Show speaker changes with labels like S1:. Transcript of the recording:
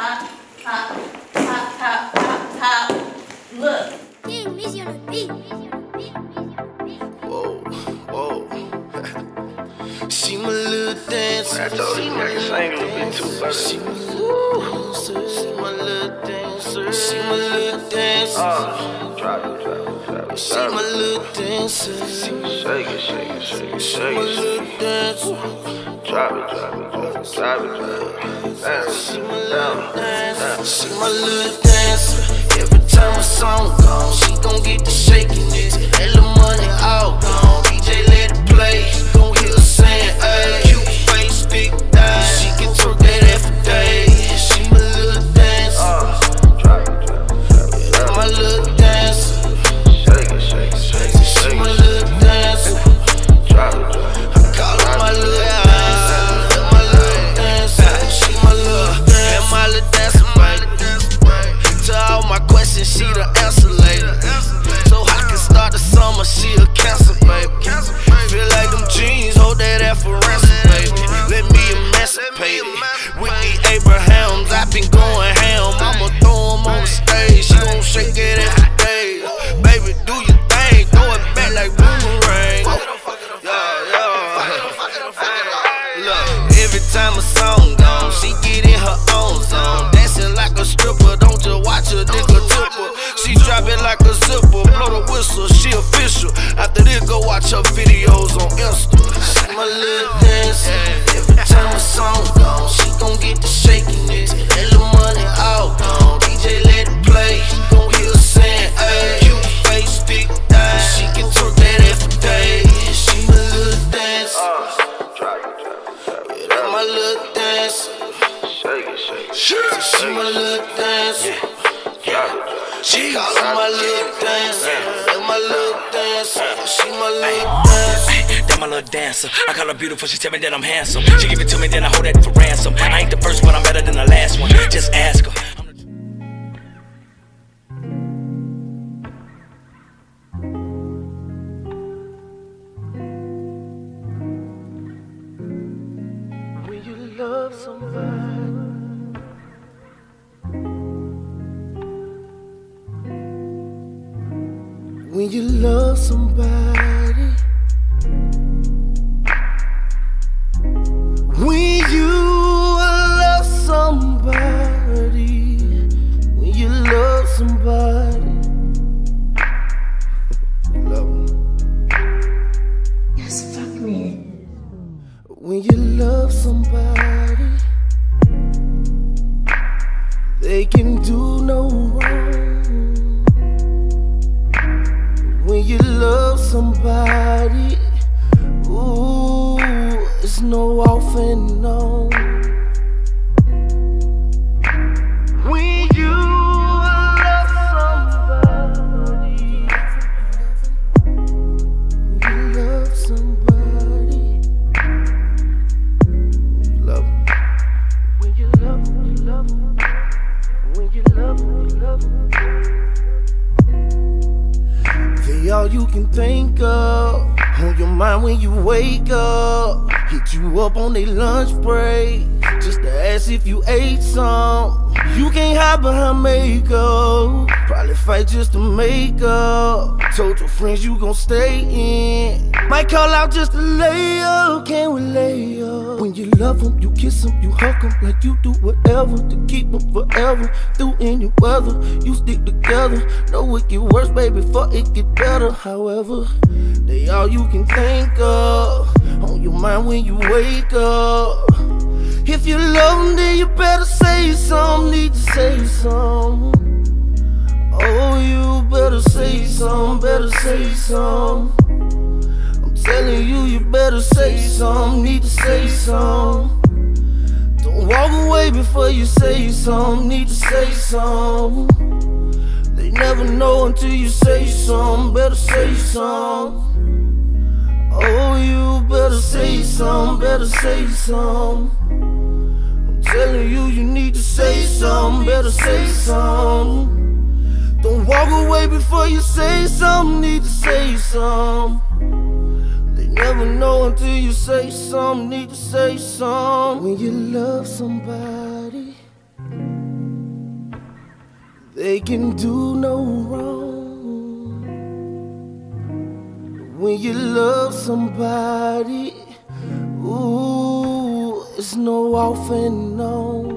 S1: hop, hop, hop, hop, hop, hop. Look.
S2: Whoa, whoa. She my little dancer.
S3: I told you I can sing a little bit too, brother.
S2: She my little dancer. She my little dancer.
S3: Drop it.
S2: She my little dancer.
S3: Shake it.
S2: She my little dancer.
S3: Drop it.
S2: She my little dancer. She my little dancer. Every time a song gone, she gon' get to shaking it. That little money all gone. DJ let it play. Gon' hear her saying, ayy. Cute face, thick thighs. She can twerk that every day. She my little dancer.
S3: Drop it.
S2: Yeah, my little dancer.
S3: Shake it.
S2: She my little dancer.
S3: Drop it.
S2: I call her my little dancer. Yeah, my little dancer. She my little dancer. Yeah, my little dancer, baby. To all my questions, she the answer later. So I can start the summer, she a cancer, baby. Feel like them jeans, hold that ass for ransom, baby. Let me emancipate it. With the Abrahams, I been going ham. I'ma throw them on the stage, she gon' shake it every day. Baby, do your thing, throw it back like boomerang. Look, every time a song gone, she get in her own zone. Dancing like a stripper, don't just watch her nigga tip her. She drop it like a zipper, blow the whistle, she official. After this, go watch her videos on Insta. She my little dancer. Every time a song gone, she gon' get to shaking it. That little money all gone. DJ let it play. Gon' hear her saying, ayy. Cute face, thick thighs. She can twerk that every day. She my little dancer. Yeah, that my little dancer.
S3: Shake it.
S2: She my little dancer. She call her my little dancer. Yeah, my little dancer. She my little dancer.
S4: That my little dancer. I call her beautiful, she tell me that I'm handsome. She give it to me, then I hold that for ransom. I ain't the first one, I'm better than the last one. Just ask her.
S2: When you love somebody, when you love somebody, when you love somebody, when you love somebody, love them.
S1: Yes, fuck me.
S2: When you love somebody, they can do no wrong. When you love somebody, ooh, it's no off and on. When you love somebody, when you love somebody, you love them. When you love them, you love them. When you love them, you love them. They all you can think of, on your mind when you wake up. Hit you up on their lunch break, just to ask if you ate some. You can't hide behind makeup, probably fight just to make up. Told your friends you gon' stay in, might call out just to lay up. Can we lay up? When you love them, you kiss them, you hug them, like you do whatever to keep them forever. Through any weather, you stick together. Know it get worse, baby, before it get better. However, they all you can think of, on your mind when you wake up. If you love them, then you better say something, need to say something. Oh, you better say something, better say something. I'm telling you, you better say something, need to say something. Don't walk away before you say something, need to say something. They never know until you say something, better say something. Oh, you better say something, better say something. I'm telling you, you need to say something, better say something. Don't walk away before you say something, need to say something. They never know until you say something, need to say something. When you love somebody, they can do no wrong. When you love somebody, ooh, it's no off and on.